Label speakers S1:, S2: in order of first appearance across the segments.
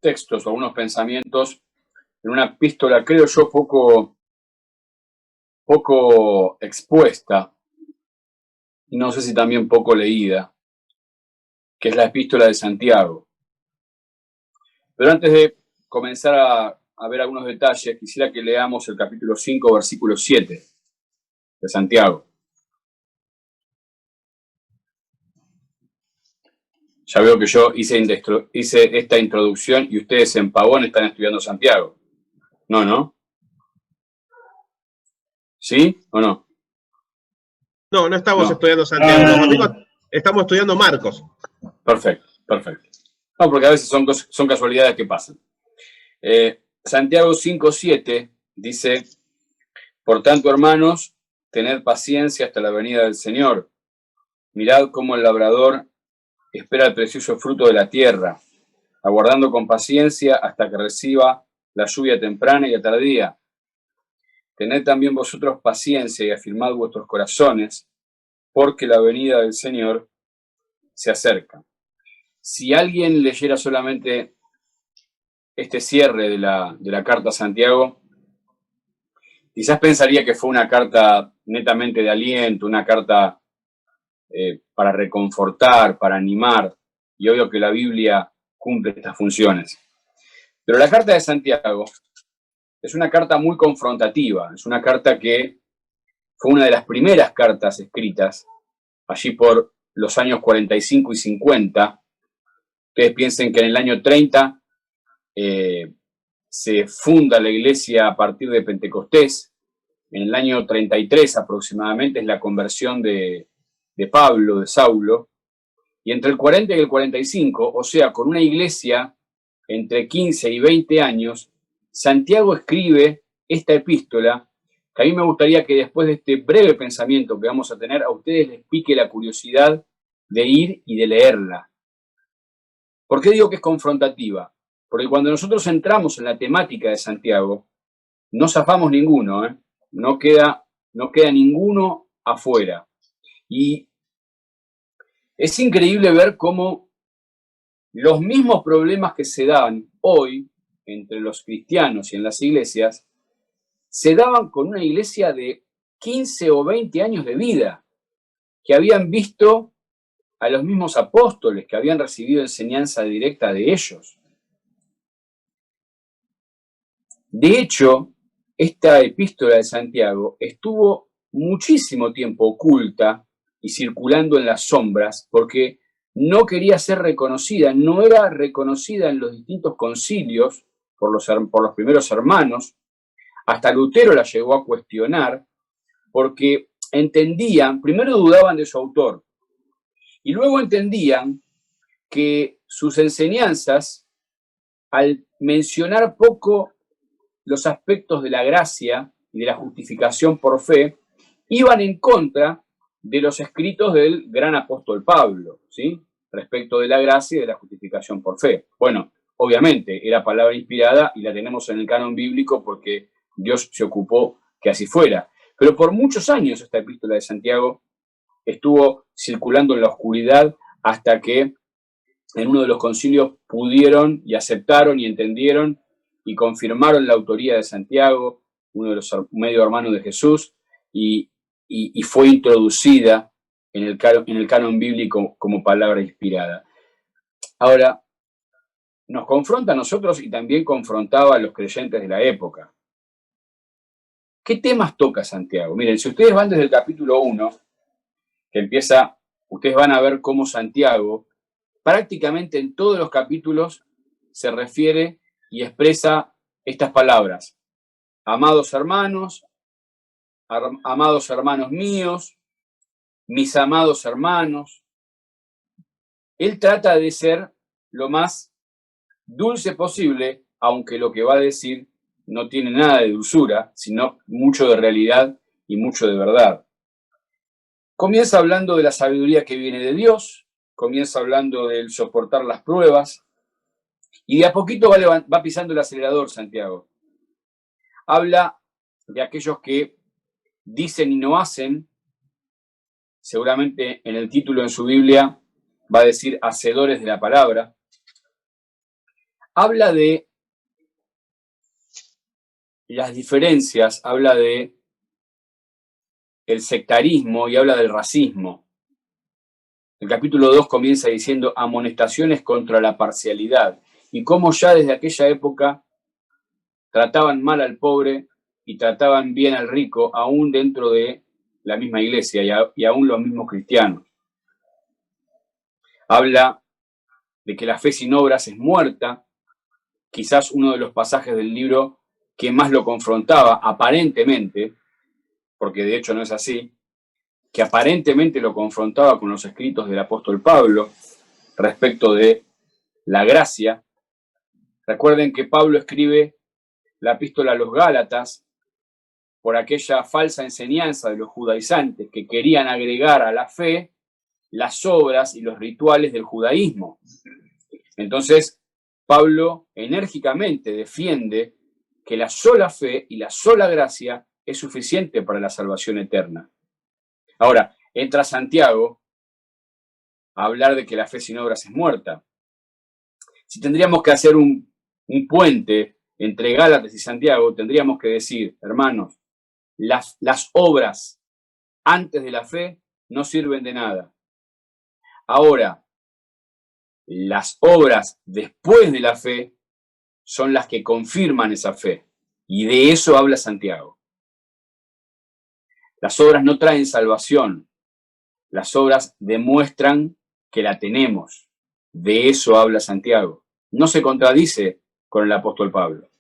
S1: textos o algunos pensamientos en una epístola, creo yo, poco expuesta, y no sé si también poco leída, que es la epístola de Santiago. Pero antes de comenzar a ver algunos detalles, quisiera que leamos el capítulo 5, versículo 7 de Santiago. Ya veo que yo hice esta introducción y ustedes en Pavón están estudiando Santiago. ¿No? ¿Sí o no?
S2: No estamos estudiando Santiago. Los amigos estamos estudiando Marcos.
S1: Perfecto. No, porque a veces son casualidades que pasan. Santiago 5:7 dice: por tanto, hermanos, tened paciencia hasta la venida del Señor. Mirad cómo el labrador espera el precioso fruto de la tierra, aguardando con paciencia hasta que reciba la lluvia temprana y tardía. Tened también vosotros paciencia y afirmad vuestros corazones, porque la venida del Señor se acerca. Si alguien leyera solamente este cierre de la carta a Santiago, quizás pensaría que fue una carta netamente de aliento, una carta para reconfortar, para animar, y obvio que la Biblia cumple estas funciones. Pero la carta de Santiago es una carta muy confrontativa, es una carta que fue una de las primeras cartas escritas, allí por los años 45 y 50. Ustedes piensen que en el año 30 se funda la iglesia a partir de Pentecostés. En el año 33 aproximadamente es la conversión de Pablo, de Saulo. Y entre el 40 y el 45, o sea, con una iglesia entre 15 y 20 años, Santiago escribe esta epístola, que a mí me gustaría que después de este breve pensamiento que vamos a tener, a ustedes les pique la curiosidad de ir y de leerla. ¿Por qué digo que es confrontativa? Porque cuando nosotros entramos en la temática de Santiago, no zafamos ninguno, no queda ninguno afuera. Y es increíble ver cómo los mismos problemas que se dan hoy entre los cristianos y en las iglesias, se daban con una iglesia de 15 o 20 años de vida, que habían visto a los mismos apóstoles, que habían recibido enseñanza directa de ellos. De hecho, esta epístola de Santiago estuvo muchísimo tiempo oculta y circulando en las sombras, porque no quería ser reconocida, no era reconocida en los distintos concilios por los primeros hermanos. Hasta Lutero la llegó a cuestionar, porque entendían, primero dudaban de su autor, y luego entendían que sus enseñanzas, al mencionar poco los aspectos de la gracia y de la justificación por fe, iban en contra de los escritos del gran apóstol Pablo, ¿sí? Respecto de la gracia y de la justificación por fe. Bueno, obviamente era palabra inspirada y la tenemos en el canon bíblico porque Dios se ocupó que así fuera. Pero por muchos años esta epístola de Santiago estuvo circulando en la oscuridad hasta que en uno de los concilios pudieron y aceptaron y entendieron y confirmaron la autoría de Santiago, uno de los medio hermanos de Jesús, y fue introducida en el canon bíblico como palabra inspirada. Ahora, nos confronta a nosotros y también confrontaba a los creyentes de la época. ¿Qué temas toca Santiago? Miren, si ustedes van desde el capítulo 1, que empieza, ustedes van a ver cómo Santiago, prácticamente en todos los capítulos, se refiere y expresa estas palabras: amados hermanos míos, mis amados hermanos. Él trata de ser lo más dulce posible, aunque lo que va a decir no tiene nada de dulzura, sino mucho de realidad y mucho de verdad. Comienza hablando de la sabiduría que viene de Dios, comienza hablando del soportar las pruebas, y de a poquito va pisando el acelerador Santiago. Habla de aquellos que dicen y no hacen. Seguramente en el título en su Biblia va a decir hacedores de la palabra. habla de las diferencias, habla de el sectarismo y habla del racismo. El capítulo 2 comienza diciendo amonestaciones contra la parcialidad y cómo ya desde aquella época trataban mal al pobre y trataban bien al rico, aún dentro de la misma iglesia y aún los mismos cristianos. Habla de que la fe sin obras es muerta, quizás uno de los pasajes del libro que más lo confrontaba, aparentemente, porque de hecho no es así, que aparentemente lo confrontaba con los escritos del apóstol Pablo respecto de la gracia. Recuerden que Pablo escribe la epístola a los Gálatas por aquella falsa enseñanza de los judaizantes que querían agregar a la fe las obras y los rituales del judaísmo. Entonces, Pablo enérgicamente defiende que la sola fe y la sola gracia es suficiente para la salvación eterna. Ahora, entra Santiago a hablar de que la fe sin obras es muerta. Si tendríamos que hacer un puente entre Gálatas y Santiago, tendríamos que decir, hermanos, las obras antes de la fe no sirven de nada. Ahora, las obras después de la fe son las que confirman esa fe. Y de eso habla Santiago. Las obras no traen salvación. Las obras demuestran que la tenemos. De eso habla Santiago. No se contradice con el apóstol Pablo.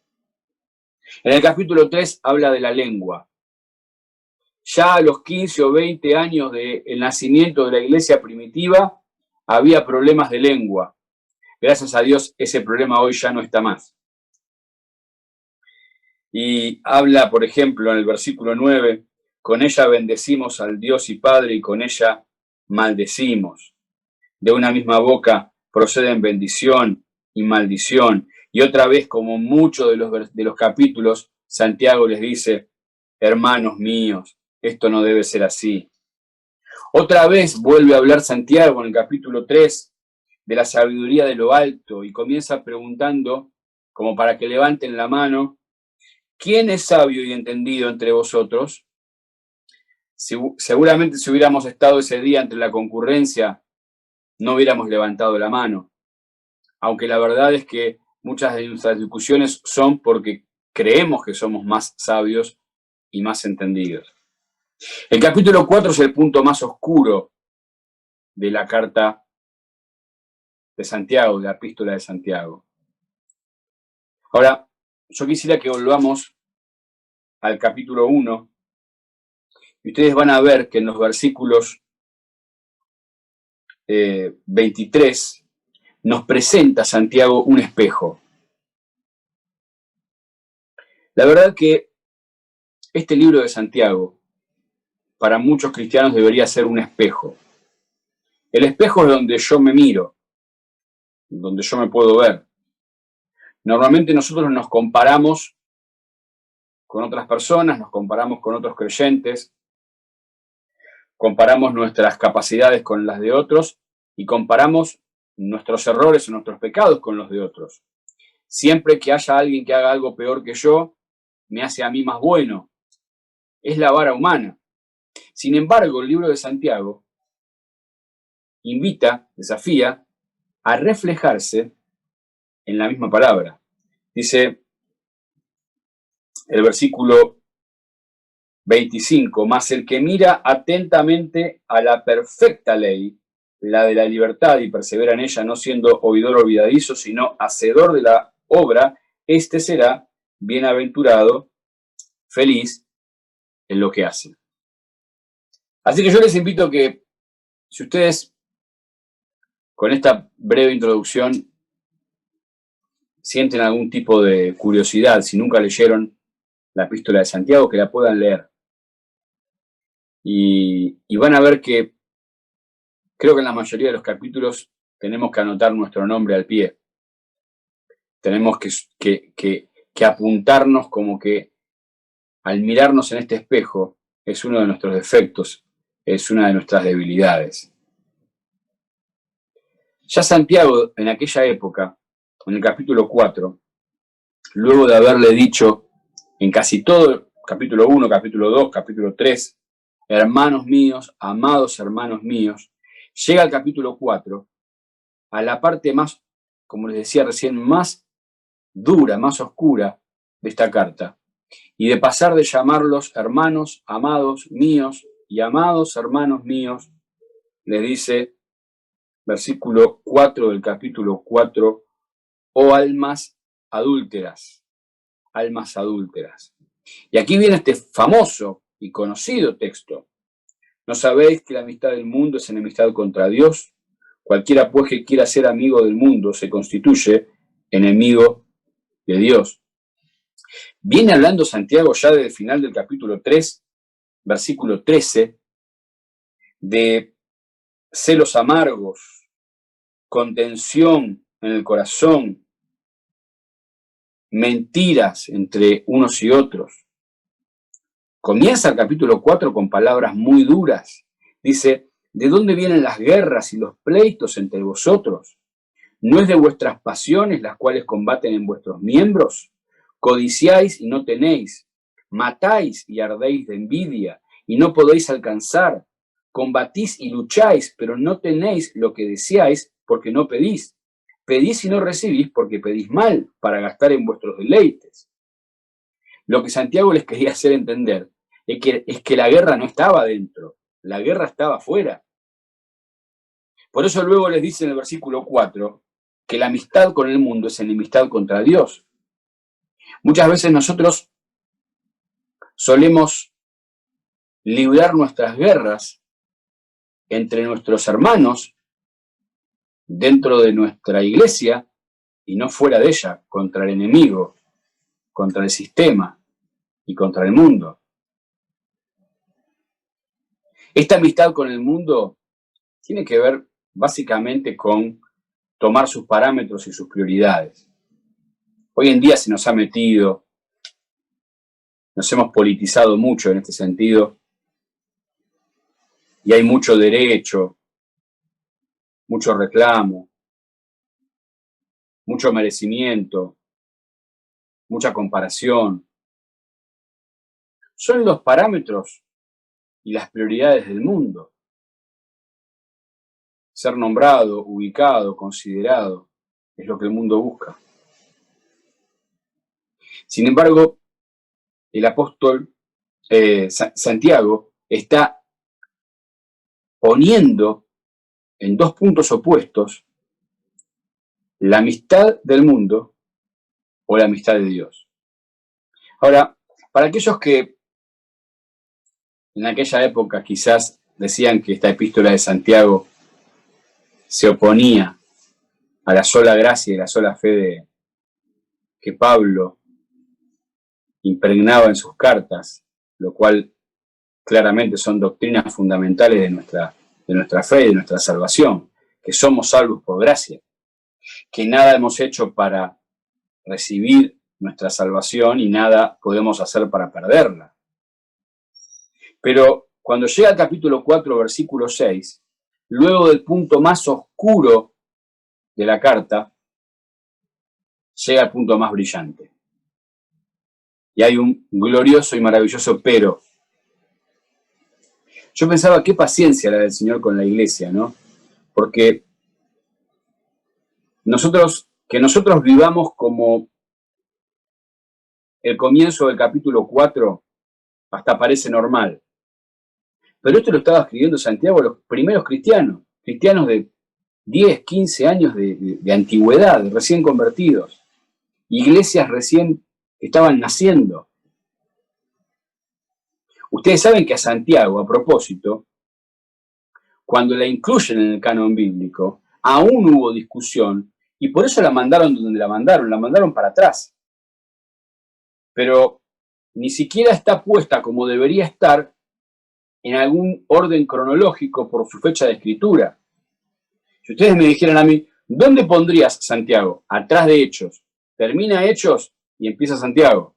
S1: En el capítulo 3 habla de la lengua. Ya a los 15 o 20 años del nacimiento de la iglesia primitiva, había problemas de lengua. Gracias a Dios, ese problema hoy ya no está más. Y habla, por ejemplo, en el versículo 9, con ella bendecimos al Dios y Padre y con ella maldecimos. De una misma boca proceden bendición y maldición. Y otra vez, como muchos de los capítulos, Santiago les dice, hermanos míos, esto no debe ser así. Otra vez vuelve a hablar Santiago en el capítulo 3 de la sabiduría de lo alto y comienza preguntando, como para que levanten la mano, ¿quién es sabio y entendido entre vosotros? Seguramente si hubiéramos estado ese día entre la concurrencia, no hubiéramos levantado la mano. Aunque la verdad es que muchas de nuestras discusiones son porque creemos que somos más sabios y más entendidos. El capítulo 4 es el punto más oscuro de la carta de Santiago, de la epístola de Santiago. Ahora, yo quisiera que volvamos al capítulo 1 y ustedes van a ver que en los versículos 23 nos presenta Santiago un espejo. La verdad que este libro de Santiago para muchos cristianos debería ser un espejo. El espejo es donde yo me miro, donde yo me puedo ver. Normalmente nosotros nos comparamos con otras personas, nos comparamos con otros creyentes, comparamos nuestras capacidades con las de otros y comparamos nuestros errores o nuestros pecados con los de otros. Siempre que haya alguien que haga algo peor que yo, me hace a mí más bueno. Es la vara humana. Sin embargo, el libro de Santiago invita, desafía, a reflejarse en la misma palabra. Dice el versículo 25, mas el que mira atentamente a la perfecta ley, la de la libertad, y persevera en ella, no siendo oidor olvidadizo, sino hacedor de la obra, este será bienaventurado, feliz en lo que hace. Así que yo les invito a que, si ustedes, con esta breve introducción, sienten algún tipo de curiosidad, si nunca leyeron la epístola de Santiago, que la puedan leer. Y van a ver que creo que en la mayoría de los capítulos tenemos que anotar nuestro nombre al pie. Tenemos que apuntarnos como que al mirarnos en este espejo es uno de nuestros defectos, es una de nuestras debilidades. Ya Santiago en aquella época en el capítulo 4, luego de haberle dicho en casi todo, capítulo 1, capítulo 2, capítulo 3, hermanos míos, amados hermanos míos, llega al capítulo 4, a la parte más, como les decía recién, más dura, más oscura de esta carta. Y de pasar de llamarlos hermanos, amados míos y amados hermanos míos, les dice, versículo 4 del capítulo 4, oh almas adúlteras, almas adúlteras. Y aquí viene este famoso y conocido texto. ¿No sabéis que la amistad del mundo es enemistad contra Dios? Cualquiera pues que quiera ser amigo del mundo se constituye enemigo de Dios. Viene hablando Santiago ya desde el final del capítulo 3, versículo 13, de celos amargos, contención en el corazón, mentiras entre unos y otros. Comienza el capítulo 4 con palabras muy duras. Dice, ¿de dónde vienen las guerras y los pleitos entre vosotros? ¿No es de vuestras pasiones las cuales combaten en vuestros miembros? Codiciáis y no tenéis, matáis y ardéis de envidia y no podéis alcanzar, combatís y lucháis, pero no tenéis lo que deseáis porque no pedís. Pedís y no recibís porque pedís mal para gastar en vuestros deleites. Lo que Santiago les quería hacer entender es que la guerra no estaba dentro, la guerra estaba afuera. Por eso luego les dice en el versículo 4 que la amistad con el mundo es enemistad contra Dios. Muchas veces nosotros solemos librar nuestras guerras entre nuestros hermanos dentro de nuestra iglesia y no fuera de ella, contra el enemigo, contra el sistema y contra el mundo. Esta amistad con el mundo tiene que ver básicamente con tomar sus parámetros y sus prioridades. Hoy en día se nos ha metido, nos hemos politizado mucho en este sentido y hay mucho derecho, mucho reclamo, mucho merecimiento, mucha comparación. Son los parámetros y las prioridades del mundo. Ser nombrado, ubicado, considerado, es lo que el mundo busca. Sin embargo, el apóstol Santiago está poniendo en dos puntos opuestos la amistad del mundo o la amistad de Dios. Ahora, para aquellos que en aquella época quizás decían que esta epístola de Santiago se oponía a la sola gracia y la sola fe que Pablo impregnaba en sus cartas, lo cual claramente son doctrinas fundamentales de nuestra fe y de nuestra salvación, que somos salvos por gracia, que nada hemos hecho para recibir nuestra salvación y nada podemos hacer para perderla. Pero cuando llega al capítulo 4, versículo 6, luego del punto más oscuro de la carta, llega al punto más brillante. Y hay un glorioso y maravilloso pero. Yo pensaba, qué paciencia la del Señor con la iglesia, ¿no? Porque que nosotros vivamos como el comienzo del capítulo 4 hasta parece normal. Pero esto lo estaba escribiendo Santiago a los primeros cristianos de 10, 15 años de antigüedad, recién convertidos. Iglesias recién estaban naciendo. Ustedes saben que a Santiago, a propósito, cuando la incluyen en el canon bíblico, aún hubo discusión y por eso la mandaron donde la mandaron para atrás. Pero ni siquiera está puesta como debería estar en algún orden cronológico por su fecha de escritura. Si ustedes me dijeran a mí, ¿dónde pondrías Santiago? Atrás de Hechos. Termina Hechos y empieza Santiago.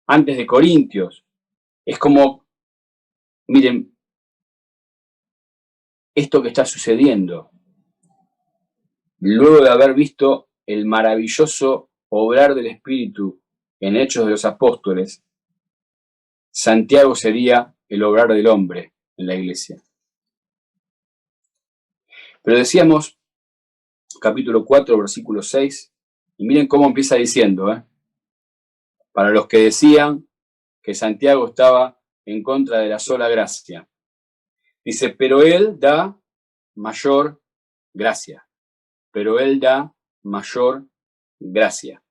S1: Antes de Corintios. Es como, miren, esto que está sucediendo luego de haber visto el maravilloso obrar del Espíritu en Hechos de los Apóstoles, Santiago sería el obrar del hombre en la iglesia. Pero decíamos, capítulo 4, versículo 6, y miren cómo empieza diciendo, para los que decían que Santiago estaba en contra de la sola gracia. Dice, pero él da mayor gracia. Pero él da mayor gracia.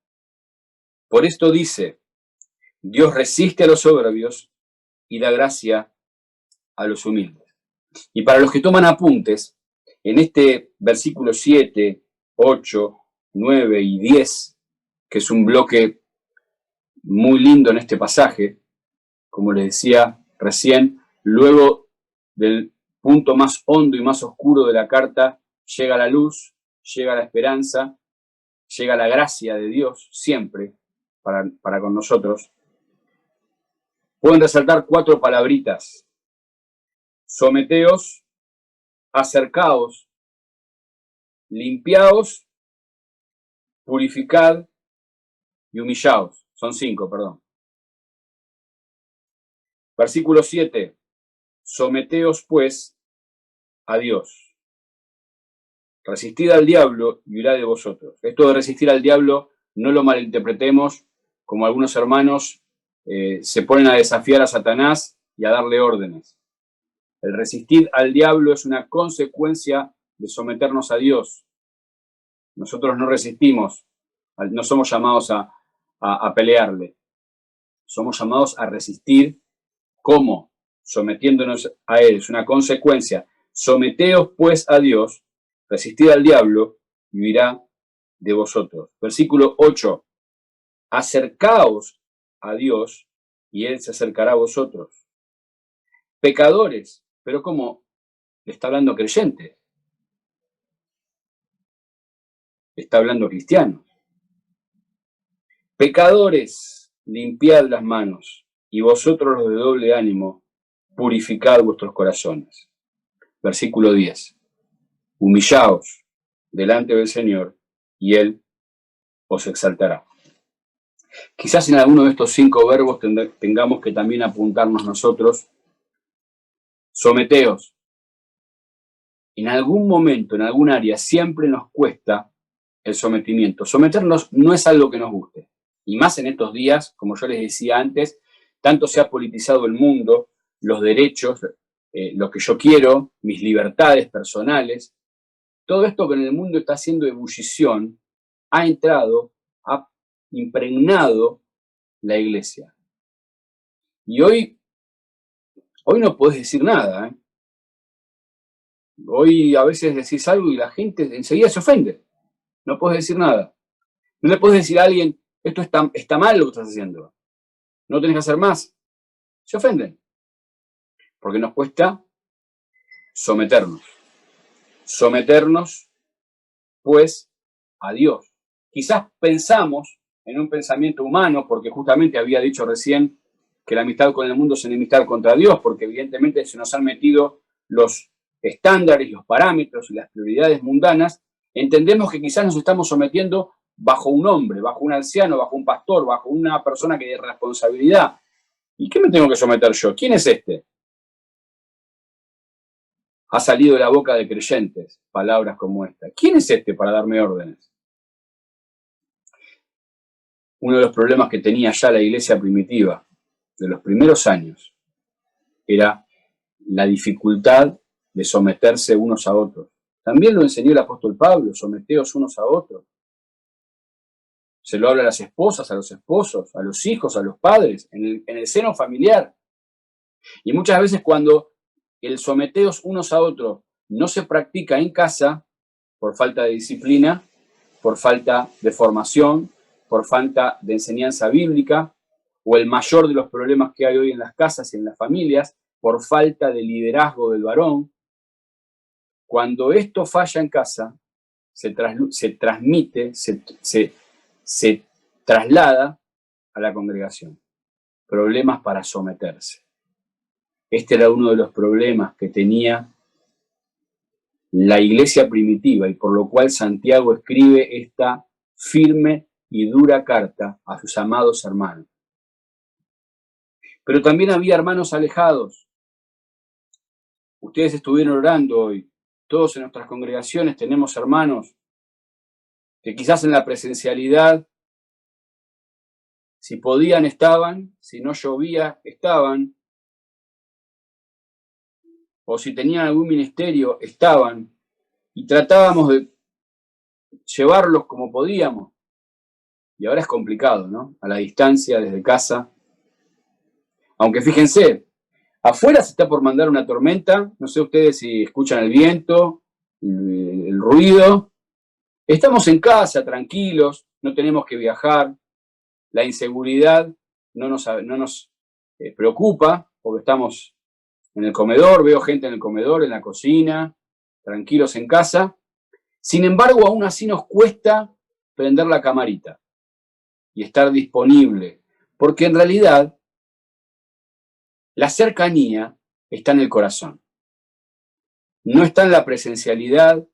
S1: Por esto dice, Dios resiste a los soberbios y da gracia a los humildes. Y para los que toman apuntes, en este versículo 7, 8, 9 y 10, que es un bloque muy lindo en este pasaje, como les decía recién, luego del punto más hondo y más oscuro de la carta, llega la luz, llega la esperanza, llega la gracia de Dios siempre para con nosotros. Pueden resaltar 4 palabritas. Someteos, acercaos, limpiaos, purificad y humillaos. Son 5, perdón. Versículo 7. Someteos pues a Dios. Resistid al diablo y huirá de vosotros. Esto de resistir al diablo no lo malinterpretemos como algunos hermanos se ponen a desafiar a Satanás y a darle órdenes. El resistir al diablo es una consecuencia de someternos a Dios. Nosotros no resistimos, no somos llamados a pelearle. Somos llamados a resistir. ¿Cómo? Sometiéndonos a Él. Es una consecuencia. Someteos pues a Dios, resistid al diablo y huirá de vosotros. Versículo 8. Acercaos a Dios y Él se acercará a vosotros. Pecadores, pero ¿cómo? Le está hablando creyentes. Está hablando cristianos. Pecadores, limpiad las manos, y vosotros los de doble ánimo, purificad vuestros corazones. Versículo 10. Humillaos delante del Señor, y Él os exaltará. Quizás en alguno de estos 5 verbos tengamos que también apuntarnos nosotros. Someteos. En algún momento, en algún área, siempre nos cuesta el sometimiento. Someternos no es algo que nos guste. Y más en estos días, como yo les decía antes, tanto se ha politizado el mundo, los derechos, lo que yo quiero, mis libertades personales, todo esto que en el mundo está haciendo ebullición, ha entrado, ha impregnado la iglesia. Y hoy no podés decir nada. Hoy a veces decís algo y la gente enseguida se ofende. No podés decir nada. No le podés decir a alguien, esto está mal lo que estás haciendo. No tenés que hacer más. Se ofenden. Porque nos cuesta someternos. Someternos, pues, a Dios. Quizás pensamos en un pensamiento humano, porque justamente había dicho recién que la amistad con el mundo es enemistad contra Dios, porque evidentemente se nos han metido los estándares, los parámetros y las prioridades mundanas. Entendemos que quizás nos estamos sometiendo bajo un hombre, bajo un anciano, bajo un pastor, bajo una persona que tiene responsabilidad. ¿Y qué me tengo que someter yo? ¿Quién es este? Ha salido de la boca de creyentes palabras como esta. ¿Quién es este para darme órdenes? Uno de los problemas que tenía ya la iglesia primitiva de los primeros años era la dificultad de someterse unos a otros. También lo enseñó el apóstol Pablo, someteos unos a otros. Se lo habla a las esposas, a los esposos, a los hijos, a los padres, en el seno familiar. Y muchas veces cuando el someteos unos a otros no se practica en casa, por falta de disciplina, por falta de formación, por falta de enseñanza bíblica, o el mayor de los problemas que hay hoy en las casas y en las familias, por falta de liderazgo del varón. Cuando esto falla en casa, se transmite, se traslada a la congregación. Problemas para someterse. Este era uno de los problemas que tenía la iglesia primitiva, y por lo cual Santiago escribe esta firme y dura carta a sus amados hermanos. Pero también había hermanos alejados. Ustedes estuvieron orando hoy. Todos en nuestras congregaciones tenemos hermanos que quizás en la presencialidad, si podían, estaban, si no llovía, estaban, o si tenían algún ministerio, estaban, y tratábamos de llevarlos como podíamos. Y ahora es complicado, ¿no? A la distancia, desde casa. Aunque fíjense, afuera se está por mandar una tormenta, no sé ustedes si escuchan el viento, el ruido. Estamos en casa, tranquilos, no tenemos que viajar. La inseguridad no nos preocupa, porque estamos en el comedor, veo gente en el comedor, en la cocina, tranquilos en casa. Sin embargo, aún así nos cuesta prender la camarita y estar disponible, porque en realidad la cercanía está en el corazón. No está en la presencialidad,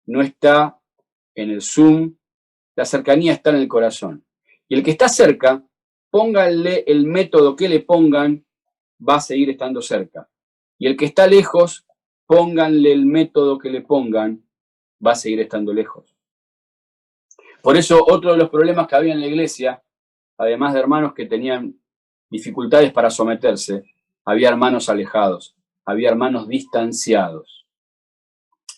S1: no está en el Zoom, la cercanía está en el corazón. Y el que está cerca, pónganle el método que le pongan, va a seguir estando cerca. Y el que está lejos, pónganle el método que le pongan, va a seguir estando lejos. Por eso, otro de los problemas que había en la iglesia, además de hermanos que tenían dificultades para someterse, había hermanos alejados, había hermanos distanciados,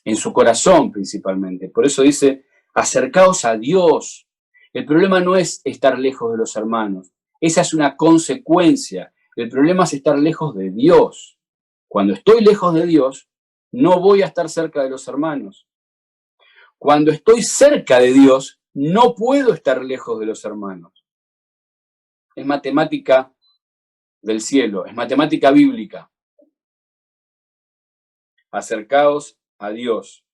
S1: en su corazón principalmente. Por eso dice, acercaos a Dios. El problema no es estar lejos de los hermanos, esa es una consecuencia. El problema es estar lejos de Dios. Cuando estoy lejos de Dios, no voy a estar cerca de los hermanos. Cuando estoy cerca de Dios, no puedo estar lejos de los hermanos. Es matemática del cielo, es matemática bíblica. Acercaos a Dios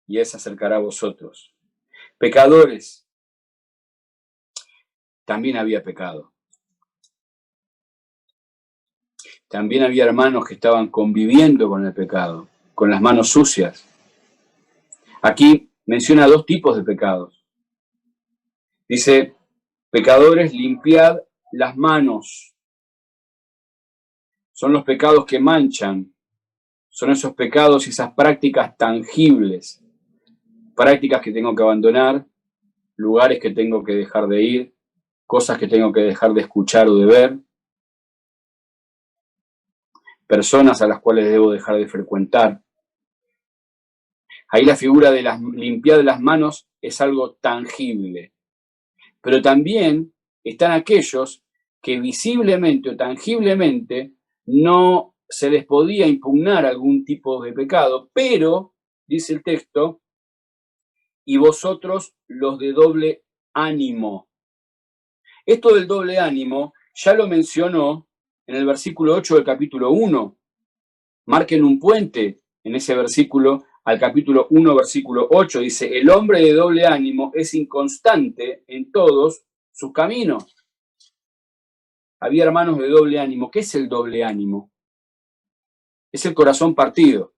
S1: y Él se acercará a vosotros. Pecadores, también había pecado. También había hermanos que estaban conviviendo con el pecado, con las manos sucias. Aquí menciona dos tipos de pecados. Dice, pecadores, limpiad las manos. Son los pecados que manchan. Son esos pecados y esas prácticas tangibles. Prácticas que tengo que abandonar, lugares que tengo que dejar de ir, cosas que tengo que dejar de escuchar o de ver, personas a las cuales debo dejar de frecuentar. Ahí la figura de limpiar las manos es algo tangible. Pero también están aquellos que visiblemente o tangiblemente no se les podía impugnar algún tipo de pecado, pero, dice el texto, y vosotros los de doble ánimo. Esto del doble ánimo ya lo mencionó en el versículo 8 del capítulo 1. Marquen un puente en ese versículo al capítulo 1, versículo 8. Dice, el hombre de doble ánimo es inconstante en todos sus caminos. Había hermanos de doble ánimo. ¿Qué es el doble ánimo? Es el corazón partido.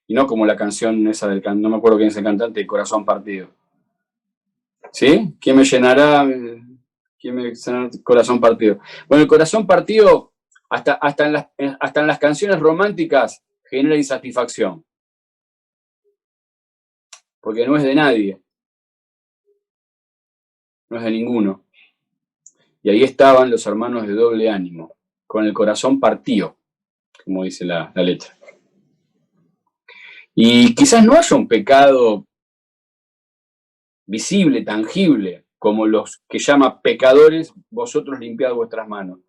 S1: Y no como la canción esa del no me acuerdo quién es el cantante, el corazón partido. ¿Sí? ¿Quién me llenará el corazón partido? Bueno, el corazón partido, hasta en las canciones románticas, genera insatisfacción. Porque no es de nadie. No es de ninguno. Y ahí estaban los hermanos de doble ánimo, con el corazón partido, como dice la letra. Y quizás no haya un pecado visible, tangible, como los que llama pecadores, vosotros limpiad vuestras manos.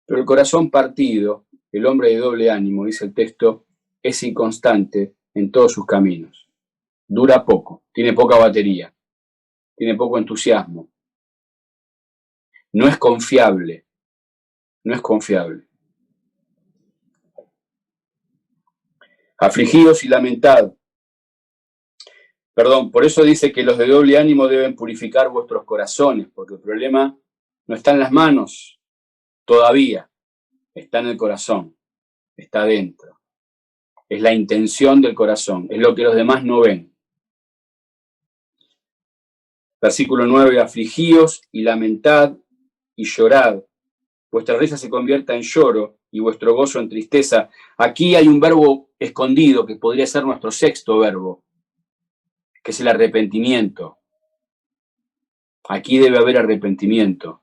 S1: Pero el corazón partido, el hombre de doble ánimo, dice el texto, es inconstante en todos sus caminos. Dura poco, tiene poca batería, tiene poco entusiasmo. No es confiable, no es confiable. Afligidos y lamentad. Perdón, por eso dice que los de doble ánimo deben purificar vuestros corazones, porque el problema no está en las manos todavía, está en el corazón, está dentro. es la intención del corazón, es lo que los demás no ven. Versículo 9, afligíos y lamentad y llorad. Vuestra risa se convierta en lloro y vuestro gozo en tristeza. Aquí hay un verbo escondido que podría ser nuestro sexto verbo, que es el arrepentimiento. Aquí debe haber arrepentimiento.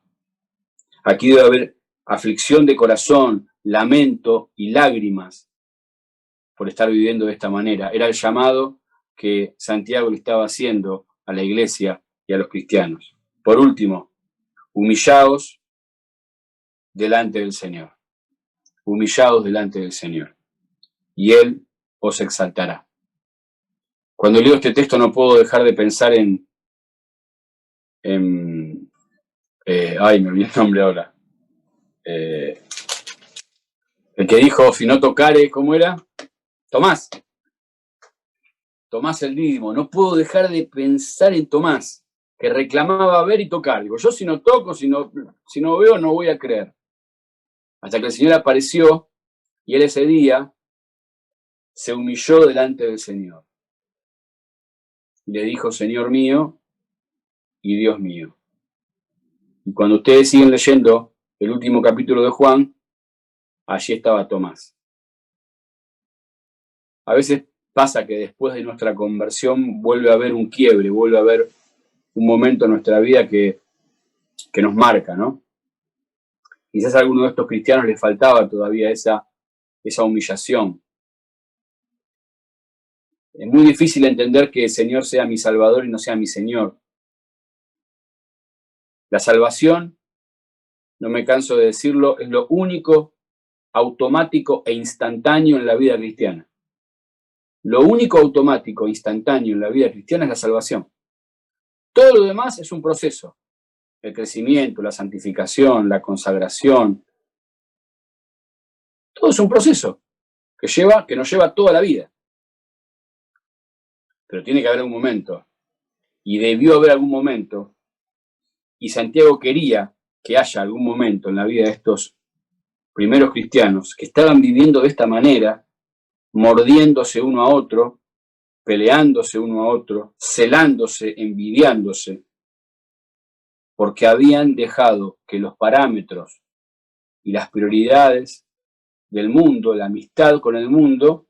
S1: Aquí debe haber aflicción de corazón, lamento y lágrimas por estar viviendo de esta manera. Era el llamado que Santiago le estaba haciendo a la iglesia y a los cristianos. Por último, humillaos delante del Señor. Humillaos delante del Señor, y Él os exaltará. Cuando leo este texto no puedo dejar de pensar ay, me olvidé el nombre ahora. El que dijo, si no tocare, ¿cómo era? Tomás el Dídimo. No puedo dejar de pensar en Tomás, que reclamaba ver y tocar. Digo, yo si no toco, si no veo, no voy a creer. Hasta que el Señor apareció y él ese día se humilló delante del Señor. Y le dijo, Señor mío y Dios mío. Y cuando ustedes siguen leyendo el último capítulo de Juan, allí estaba Tomás. A veces pasa que después de nuestra conversión vuelve a haber un quiebre, vuelve a haber un momento en nuestra vida que nos marca, ¿no? Quizás a alguno de estos cristianos les faltaba todavía esa humillación. Es muy difícil entender que el Señor sea mi Salvador y no sea mi Señor. La salvación, no me canso de decirlo, es lo único automático e instantáneo en la vida cristiana. Lo único automático e instantáneo en la vida cristiana es la salvación. Todo lo demás es un proceso. El crecimiento, la santificación, la consagración. Todo es un proceso que nos lleva toda la vida. Pero tiene que haber algún momento. Y debió haber algún momento. Y Santiago quería que haya algún momento en la vida de estos primeros cristianos que estaban viviendo de esta manera, mordiéndose uno a otro, peleándose uno a otro, celándose, envidiándose, porque habían dejado que los parámetros y las prioridades del mundo, la amistad con el mundo,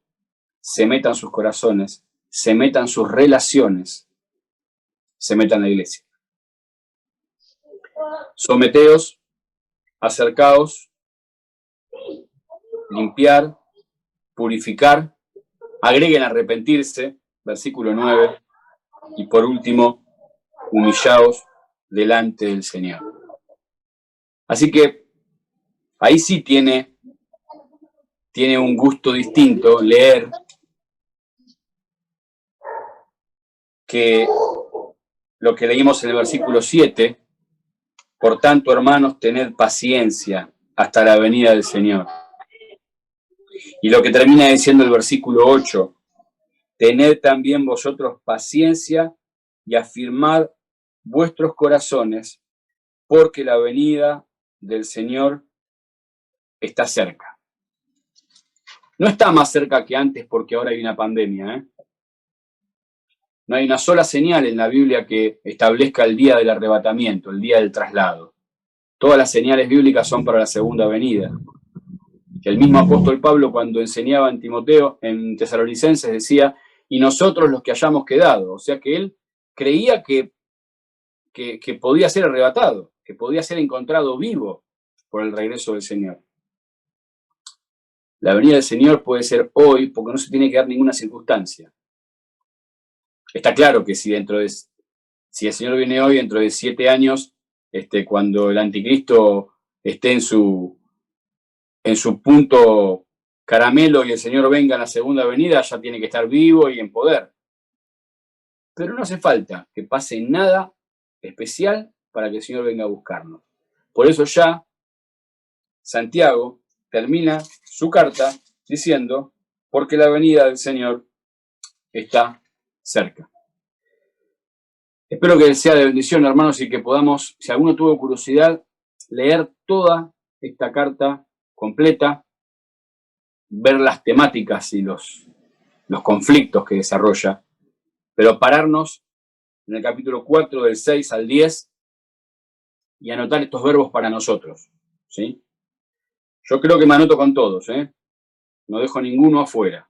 S1: se metan sus corazones, se metan sus relaciones, se metan la iglesia. Someteos, acercaos, limpiar, purificar, agreguen arrepentirse, versículo 9, y por último, humillaos delante del Señor. Así que ahí sí tiene un gusto distinto leer que lo que leímos en el versículo 7, por tanto, hermanos, tened paciencia hasta la venida del Señor. Y lo que termina diciendo el versículo 8, tened también vosotros paciencia y afirmad vuestros corazones, porque la venida del Señor está cerca. No está más cerca que antes porque ahora hay una pandemia, ¿eh? No hay una sola señal en la Biblia que establezca el día del arrebatamiento, el día del traslado. Todas las señales bíblicas son para la segunda venida. El mismo apóstol Pablo, cuando enseñaba en Timoteo, en Tesalonicenses, decía, y nosotros los que hayamos quedado. O sea que él creía que podía ser arrebatado, que podía ser encontrado vivo por el regreso del Señor. La venida del Señor puede ser hoy porque no se tiene que dar ninguna circunstancia. Está claro que si el Señor viene hoy, dentro de 7 años, cuando el anticristo esté en su punto caramelo y el Señor venga en la segunda venida, ya tiene que estar vivo y en poder. Pero no hace falta que pase nada especial para que el Señor venga a buscarnos. Por eso ya Santiago termina su carta diciendo, porque la venida del Señor está cerca. Espero que sea de bendición, hermanos, y que podamos, si alguno tuvo curiosidad, leer toda esta carta completa ver las temáticas y los conflictos que desarrolla, pero pararnos en el capítulo 4 del 6 al 10 y anotar estos verbos para nosotros, ¿sí? Yo creo que me anoto con todos, ¿eh? No dejo ninguno afuera.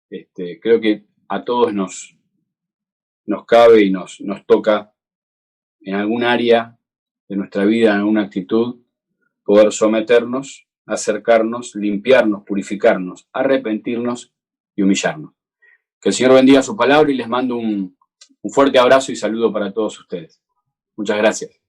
S1: Creo que a todos nos cabe y nos toca en algún área de nuestra vida, en alguna actitud, poder someternos, acercarnos, limpiarnos, purificarnos, arrepentirnos y humillarnos. Que el Señor bendiga su palabra y les mando un fuerte abrazo y saludo para todos ustedes. Muchas gracias.